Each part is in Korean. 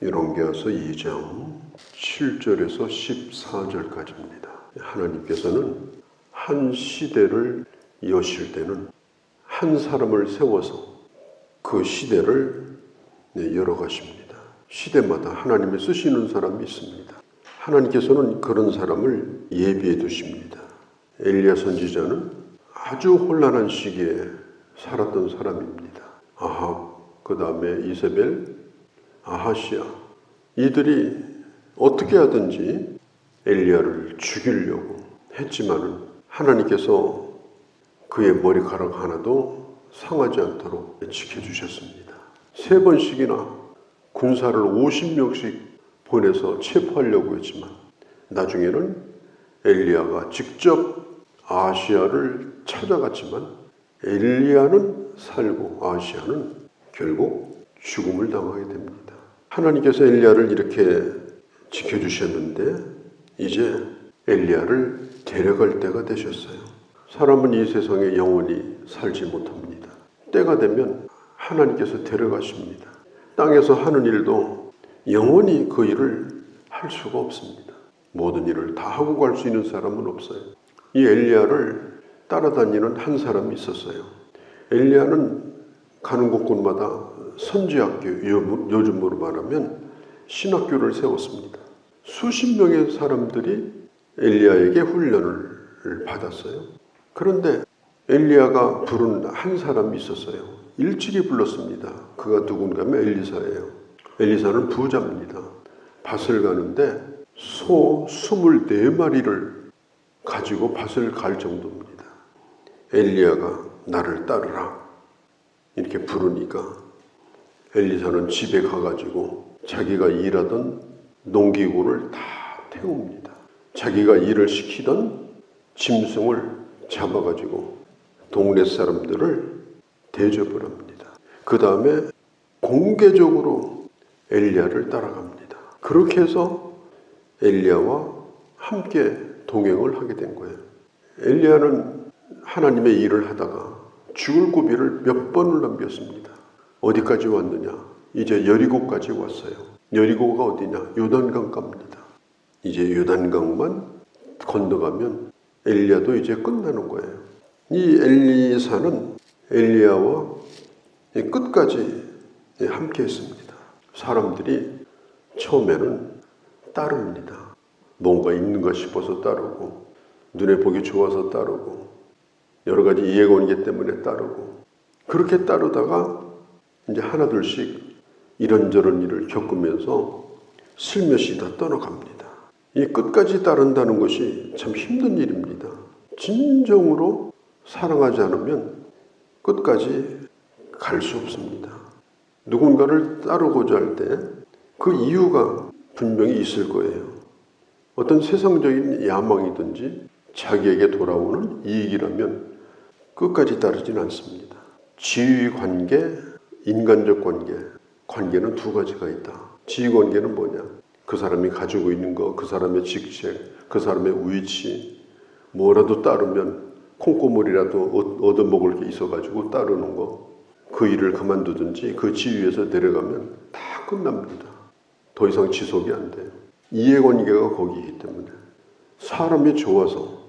열왕기하서 2장 7절에서 14절까지입니다. 하나님께서는 한 시대를 여실 때는 한 사람을 세워서 그 시대를 열어가십니다. 시대마다 하나님이 쓰시는 사람이 있습니다. 하나님께서는 그런 사람을 예비해 두십니다. 엘리야 선지자는 아주 혼란한 시기에 살았던 사람입니다. 아합, 그 다음에 이세벨, 아하시아, 이들이 어떻게 하든지 엘리야를 죽이려고 했지만은 하나님께서 그의 머리카락 하나도 상하지 않도록 지켜주셨습니다. 3번씩이나 군사를 50명씩 보내서 체포하려고 했지만 나중에는 엘리야가 직접 아하시아를 찾아갔지만 엘리야는 살고 아하시아는 결국 죽음을 당하게 됩니다. 하나님께서 엘리야를 이렇게 지켜주셨는데 이제 엘리야를 데려갈 때가 되셨어요. 사람은 이 세상에 영원히 살지 못합니다. 때가 되면 하나님께서 데려가십니다. 땅에서 하는 일도 영원히 그 일을 할 수가 없습니다. 모든 일을 다 하고 갈 수 있는 사람은 없어요. 이 엘리야를 따라다니는 한 사람이 있었어요. 엘리야는 가는 곳곳마다 선지학교, 요즘으로 말하면 신학교를 세웠습니다. 수십 명의 사람들이 엘리야에게 훈련을 받았어요. 그런데 엘리야가 부른 한 사람이 있었어요. 일찍이 불렀습니다. 그가 누군가 하면 엘리사예요. 엘리사는 부자입니다. 밭을 가는데 소 24마리를 가지고 밭을 갈 정도입니다. 엘리야가 나를 따르라 이렇게 부르니까 엘리사는 집에 가가지고 자기가 일하던 농기구를 다 태웁니다. 자기가 일을 시키던 짐승을 잡아가지고 동네 사람들을 대접을 합니다. 그 다음에 공개적으로 엘리야를 따라갑니다. 그렇게 해서 엘리야와 함께 동행을 하게 된 거예요. 엘리야는 하나님의 일을 하다가 죽을 고비를 몇 번을 넘겼습니다. 어디까지 왔느냐? 이제 여리고까지 왔어요. 여리고가 어디냐? 요단강 갑니다. 이제 요단강만 건너가면 엘리야도 이제 끝나는 거예요. 이 엘리사는 엘리야와 끝까지 함께 했습니다. 사람들이 처음에는 따릅니다. 뭔가 있는가 싶어서 따르고 눈에 보기 좋아서 따르고 여러 가지 이해관계 때문에 따르고 그렇게 따르다가 이제 하나둘씩 이런저런 일을 겪으면서 슬며시 다 떠나갑니다. 이 끝까지 따른다는 것이 참 힘든 일입니다. 진정으로 사랑하지 않으면 끝까지 갈 수 없습니다. 누군가를 따르고자 할 때 그 이유가 분명히 있을 거예요. 어떤 세상적인 야망이든지 자기에게 돌아오는 이익이라면 끝까지 따르진 않습니다. 지위 관계, 인간적 관계, 관계는 두 가지가 있다. 지위 관계는 뭐냐? 그 사람이 가지고 있는 거, 그 사람의 직책, 그 사람의 위치, 뭐라도 따르면 콩고물이라도 얻어먹을 게 있어가지고 따르는 거, 그 일을 그만두든지 그 지위에서 내려가면 다 끝납니다. 더 이상 지속이 안 돼요. 이해관계가 거기이기 때문에 사람이 좋아서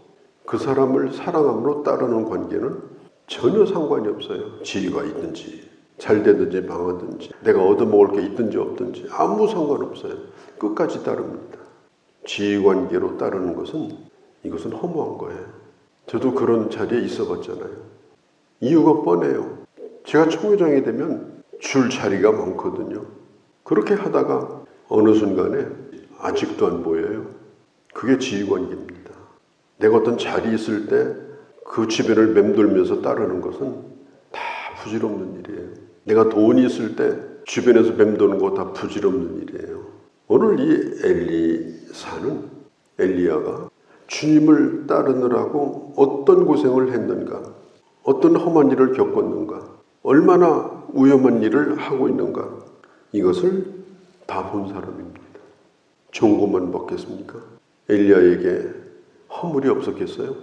그 사람을 사랑함으로 따르는 관계는 전혀 상관이 없어요. 지위가 있든지 잘 되든지 망하든지 내가 얻어먹을 게 있든지 없든지 아무 상관없어요. 끝까지 따릅니다. 지위관계로 따르는 것은 이것은 허무한 거예요. 저도 그런 자리에 있어 봤잖아요. 이유가 뻔해요. 제가 총회장이 되면 줄 자리가 많거든요. 그렇게 하다가 어느 순간에 아직도 안 보여요. 그게 지위관계입니다. 내가 어떤 자리에 있을 때 그 주변을 맴돌면서 따르는 것은 다 부질없는 일이에요. 내가 돈이 있을 때 주변에서 맴도는 거 다 부질없는 일이에요. 오늘 이 엘리야가 주님을 따르느라고 어떤 고생을 했는가, 어떤 험한 일을 겪었는가, 얼마나 위험한 일을 하고 있는가, 이것을 다 본 사람입니다. 좋은 것만 먹겠습니까? 엘리야에게 허물이 없었겠어요?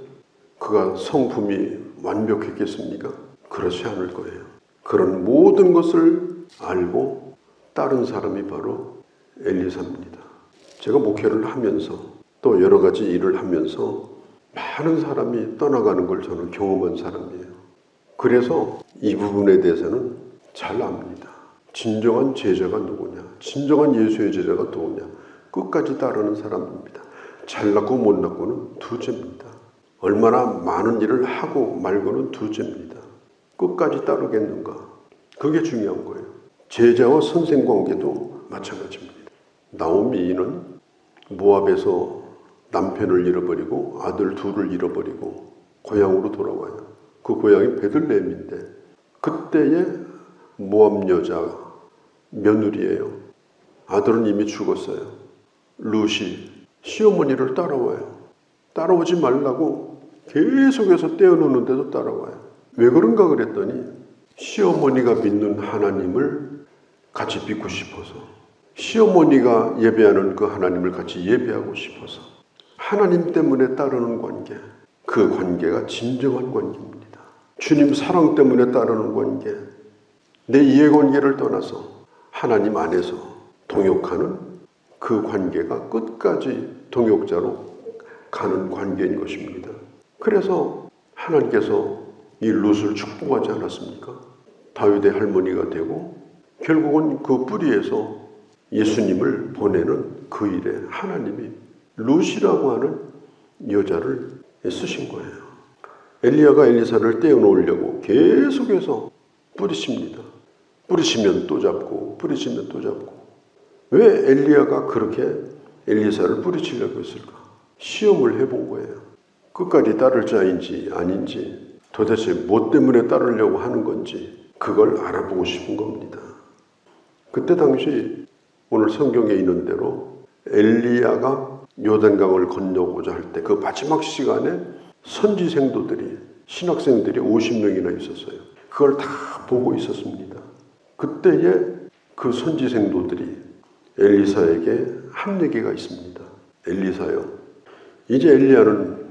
그가 성품이 완벽했겠습니까? 그렇지 않을 거예요. 그런 모든 것을 알고 따른 사람이 바로 엘리사입니다. 제가 목회를 하면서 또 여러 가지 일을 하면서 많은 사람이 떠나가는 걸 저는 경험한 사람이에요. 그래서 이 부분에 대해서는 잘 압니다. 진정한 제자가 누구냐, 진정한 예수의 제자가 누구냐, 끝까지 따르는 사람입니다. 잘났고 못났고는 둘째입니다. 얼마나 많은 일을 하고 말고는 둘째입니다. 끝까지 따르겠는가, 그게 중요한 거예요. 제자와 선생 관계도 마찬가지입니다. 나오미는 모압에서 남편을 잃어버리고 아들 둘을 잃어버리고 고향으로 돌아와요. 그 고향이 베들레헴인데 그때의 모압 여자 며느리예요. 아들은 이미 죽었어요. 룻이 시어머니를 따라와요. 따라오지 말라고 계속해서 떼어놓는데도 따라와요. 왜 그런가 그랬더니 시어머니가 믿는 하나님을 같이 믿고 싶어서, 시어머니가 예배하는 그 하나님을 같이 예배하고 싶어서, 하나님 때문에 따르는 관계, 그 관계가 진정한 관계입니다. 주님 사랑 때문에 따르는 관계, 내 이해관계를 떠나서 하나님 안에서 동역하는 그 관계가 끝까지 동역자로 가는 관계인 것입니다. 그래서 하나님께서 이 룻을 축복하지 않았습니까? 다윗의 할머니가 되고 결국은 그 뿌리에서 예수님을 보내는 그 일에 하나님이 룻이라고 하는 여자를 쓰신 거예요. 엘리야가 엘리사를 떼어놓으려고 계속해서 뿌리십니다. 뿌리시면 또 잡고 뿌리시면 또 잡고. 왜 엘리야가 그렇게 엘리사를 뿌리치려고 했을까? 시험을 해본 거예요. 끝까지 따를 자인지 아닌지, 도대체 뭐 때문에 따르려고 하는 건지 그걸 알아보고 싶은 겁니다. 그때 당시 오늘 성경에 있는 대로 엘리야가 요단강을 건너고자 할 때 그 마지막 시간에 선지 생도들이, 신학생들이 50명이나 있었어요. 그걸 다 보고 있었습니다. 그때에 그 선지 생도들이 엘리사에게 한 얘기가 있습니다. 엘리사요, 이제 엘리야는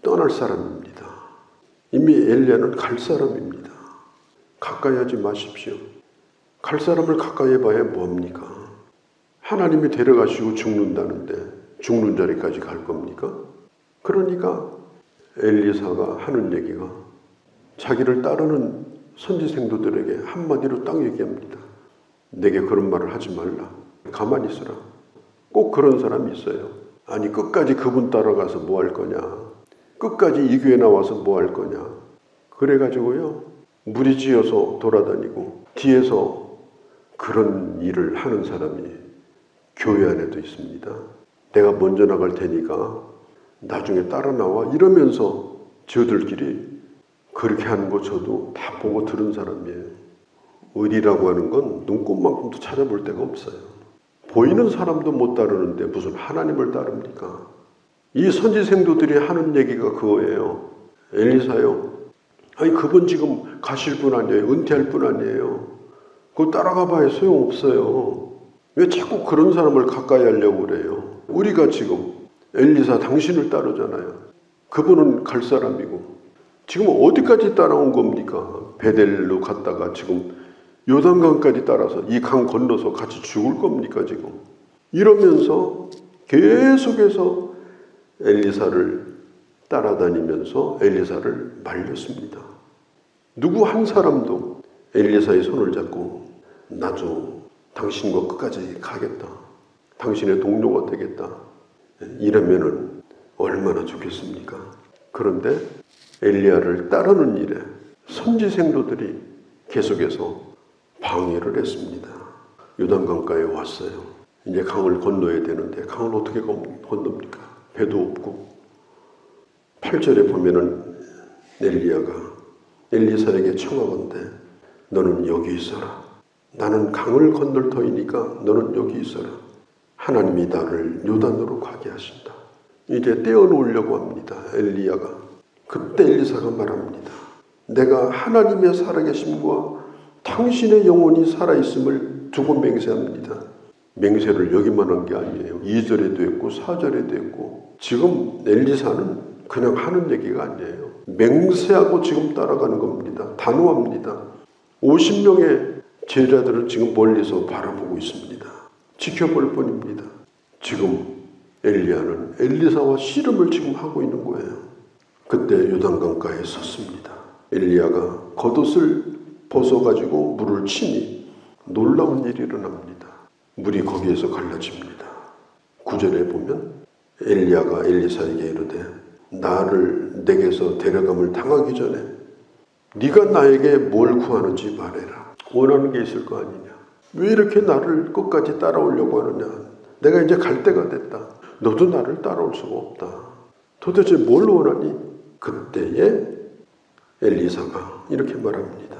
떠날 사람입니다. 이미 엘리야는 갈 사람입니다. 가까이 하지 마십시오. 갈 사람을 가까이 해봐야 뭐합니까? 하나님이 데려가시고 죽는다는데 죽는 자리까지 갈 겁니까? 그러니까 엘리사가 하는 얘기가 자기를 따르는 선지생도들에게 한마디로 딱 얘기합니다. 내게 그런 말을 하지 말라. 가만히 있어라. 꼭 그런 사람이 있어요. 아니 끝까지 그분 따라가서 뭐 할 거냐, 끝까지 이 교회 나와서 뭐 할 거냐, 그래가지고요 무리지어서 돌아다니고 뒤에서 그런 일을 하는 사람이 교회 안에도 있습니다. 내가 먼저 나갈 테니까 나중에 따라 나와 이러면서 저들끼리 그렇게 하는 거 저도 다 보고 들은 사람이에요. 의리라고 하는 건 눈꼽만큼도 찾아볼 데가 없어요. 보이는 사람도 못 따르는데 무슨 하나님을 따릅니까? 이 선지생도들이 하는 얘기가 그거예요. 엘리사요, 아니 그분 지금 가실 분 아니에요. 은퇴할 분 아니에요. 그거 따라가 봐야 소용없어요. 왜 자꾸 그런 사람을 가까이 하려고 그래요? 우리가 지금 엘리사 당신을 따르잖아요. 그분은 갈 사람이고 지금 어디까지 따라온 겁니까? 베델로 갔다가 지금 요단강까지 따라서 이 강 건너서 같이 죽을 겁니까 지금? 이러면서 계속해서 엘리사를 따라다니면서 엘리사를 말렸습니다. 누구 한 사람도 엘리사의 손을 잡고 나도 당신과 끝까지 가겠다, 당신의 동료가 되겠다 이러면은 얼마나 좋겠습니까? 그런데 엘리야를 따르는 일에 선지생도들이 계속해서 방해를 했습니다. 요단강가에 왔어요. 이제 강을 건너야 되는데 강을 어떻게 건넙니까? 배도 없고. 8절에 보면은 엘리야가 엘리사에게 청하건대 너는 여기 있어라. 나는 강을 건널 터이니까 너는 여기 있어라. 하나님이 나를 요단으로 가게 하신다. 이제 떼어놓으려고 합니다. 엘리야가. 그때 엘리사가 말합니다. 내가 하나님의 살아계심과 당신의 영혼이 살아있음을 두고 맹세합니다. 맹세를 여기만 한 게 아니에요. 2절에도 했고 4절에도 했고. 지금 엘리사는 그냥 하는 얘기가 아니에요. 맹세하고 지금 따라가는 겁니다. 단호합니다. 50명의 제자들을 지금 멀리서 바라보고 있습니다. 지켜볼 뿐입니다. 지금 엘리야는 엘리사와 씨름을 지금 하고 있는 거예요. 그때 요단강가에 섰습니다. 엘리야가 겉옷을 벗어가지고 물을 치니 놀라운 일이 일어납니다. 물이 거기에서 갈라집니다. 9절에 보면 엘리야가 엘리사에게 이르되 나를 내게서 데려감을 당하기 전에 네가 나에게 뭘 구하는지 말해라. 원하는 게 있을 거 아니냐. 왜 이렇게 나를 끝까지 따라오려고 하느냐. 내가 이제 갈 때가 됐다. 너도 나를 따라올 수가 없다. 도대체 뭘 원하니? 그때에 엘리사가 이렇게 말합니다.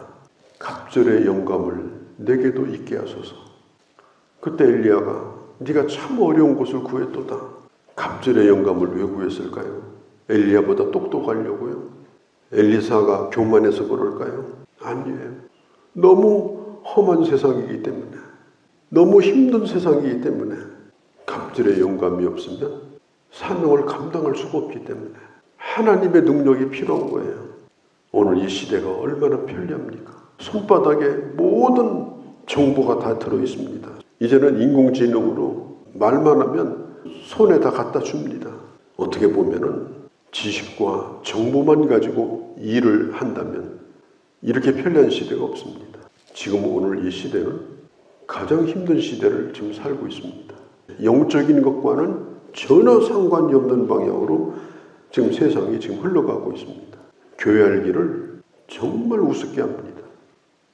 갑절의 영감을 내게도 있게 하소서. 그때 엘리야가 네가 참 어려운 곳을 구했도다. 갑절의 영감을 왜 구했을까요? 엘리야보다 똑똑하려고요? 엘리사가 교만해서 그럴까요? 아니에요. 너무 험한 세상이기 때문에, 너무 힘든 세상이기 때문에, 갑절의 영감이 없으면 사명을 감당할 수가 없기 때문에 하나님의 능력이 필요한 거예요. 오늘 이 시대가 얼마나 편리합니까? 손바닥에 모든 정보가 다 들어있습니다. 이제는 인공지능으로 말만 하면 손에 다 갖다 줍니다. 어떻게 보면은 지식과 정보만 가지고 일을 한다면 이렇게 편리한 시대가 없습니다. 지금 오늘 이 시대는 가장 힘든 시대를 지금 살고 있습니다. 영적인 것과는 전혀 상관이 없는 방향으로 지금 세상이 지금 흘러가고 있습니다. 교회 알기를 정말 우습게 합니다.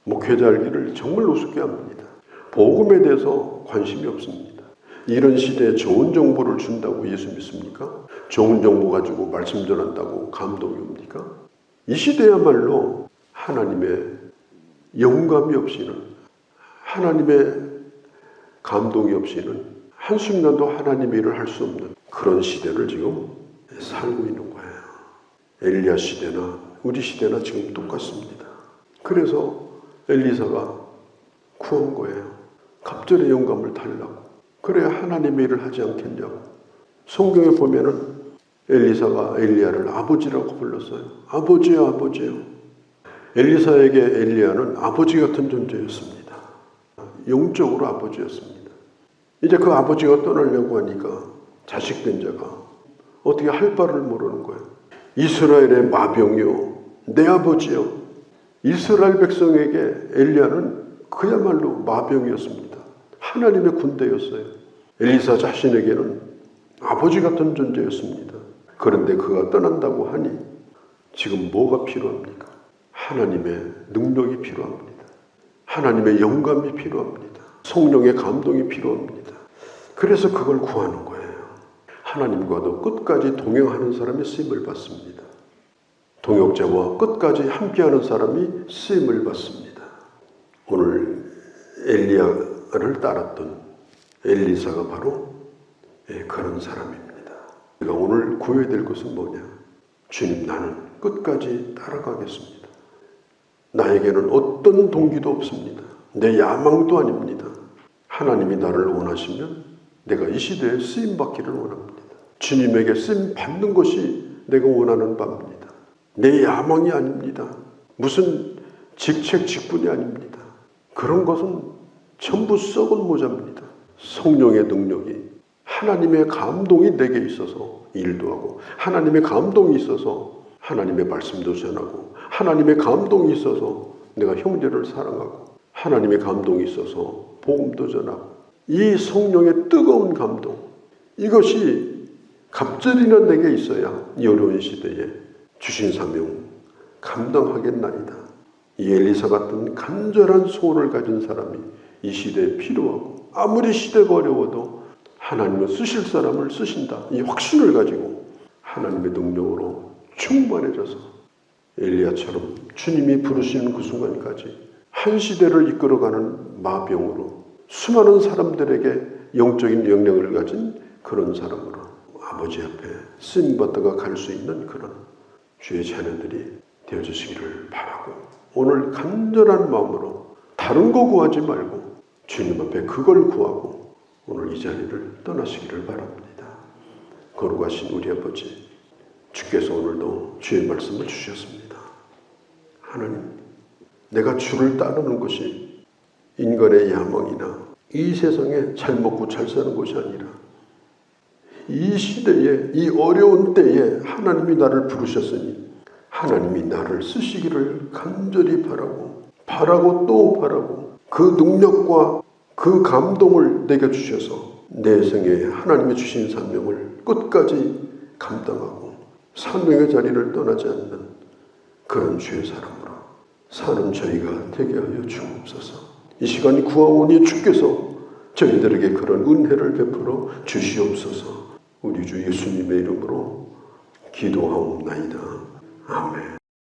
목회자 알기를 정말 우습게 합니다. 복음에 대해서 관심이 없습니다. 이런 시대에 좋은 정보를 준다고 예수 믿습니까? 좋은 정보 가지고 말씀 전한다고 감동이 옵니까? 이 시대야말로 하나님의 영감이 없이는, 하나님의 감동이 없이는 한순간도 하나님의 일을 할 수 없는 그런 시대를 지금 살고 있는 거예요. 엘리야 시대나 우리 시대나 지금 똑같습니다. 그래서 엘리사가 구한 거예요. 갑절의 영감을 달라고. 그래야 하나님의 일을 하지 않겠냐고. 성경에 보면은 엘리사가 엘리야를 아버지라고 불렀어요. 아버지요, 아버지요. 엘리사에게 엘리야는 아버지 같은 존재였습니다. 영적으로 아버지였습니다. 이제 그 아버지가 떠나려고 하니까 자식된 자가 어떻게 할 바를 모르는 거예요. 이스라엘의 마병이요, 내 아버지요. 이스라엘 백성에게 엘리야는 그야말로 마병이었습니다. 하나님의 군대였어요. 엘리사 자신에게는 아버지 같은 존재였습니다. 그런데 그가 떠난다고 하니 지금 뭐가 필요합니까? 하나님의 능력이 필요합니다. 하나님의 영감이 필요합니다. 성령의 감동이 필요합니다. 그래서 그걸 구하는 거예요. 하나님과도 끝까지 동행하는 사람이 쓰임을 받습니다. 동역자와 끝까지 함께하는 사람이 쓰임을 받습니다. 오늘 엘리야를 따랐던 엘리사가 바로 그런 사람입니다. 우리가 오늘 구해야 될 것은 뭐냐? 주님, 나는 끝까지 따라가겠습니다. 나에게는 어떤 동기도 없습니다. 내 야망도 아닙니다. 하나님이 나를 원하시면 내가 이 시대에 쓰임받기를 원합니다. 주님에게 쓰임받는 것이 내가 원하는 바입니다. 내 야망이 아닙니다. 무슨 직책 직분이 아닙니다. 그런 것은 전부 썩은 모자입니다. 성령의 능력이, 하나님의 감동이 내게 있어서 일도 하고, 하나님의 감동이 있어서 하나님의 말씀도 전하고, 하나님의 감동이 있어서 내가 형제를 사랑하고, 하나님의 감동이 있어서 복음도 전하고, 이 성령의 뜨거운 감동, 이것이 갑절이나 내게 있어야 이 어려운 시대에 주신 사명 감당하겠나이다. 이 엘리사 같은 간절한 소원을 가진 사람이 이 시대에 필요하고, 아무리 시대가 어려워도 하나님은 쓰실 사람을 쓰신다. 이 확신을 가지고 하나님의 능력으로 충만해져서 엘리야처럼 주님이 부르시는 그 순간까지 한 시대를 이끌어가는 마병으로 수많은 사람들에게 영적인 영향을 가진 그런 사람으로 아버지 앞에 쓰임받다가 갈 수 있는 그런 주의 자녀들이 되어주시기를 바라고, 오늘 간절한 마음으로 다른 거 구하지 말고 주님 앞에 그걸 구하고 오늘 이 자리를 떠나시기를 바랍니다. 거룩하신 우리 아버지, 주께서 오늘도 주의 말씀을 주셨습니다. 하나님, 내가 주를 따르는 것이 인간의 야망이나 이 세상에 잘 먹고 잘 사는 것이 아니라 이 시대에, 이 어려운 때에 하나님이 나를 부르셨으니 하나님이 나를 쓰시기를 간절히 바라고 또 바라고 그 능력과 그 감동을 내게 주셔서 내 생에 하나님이 주신 사명을 끝까지 감당하고 사명의 자리를 떠나지 않는 그런 주의 사람으로 사는 저희가 되게 하여 주옵소서. 이 시간이 구하오니 주께서 저희들에게 그런 은혜를 베풀어 주시옵소서. 우리 주 예수님의 이름으로 기도하옵나이다. 아멘.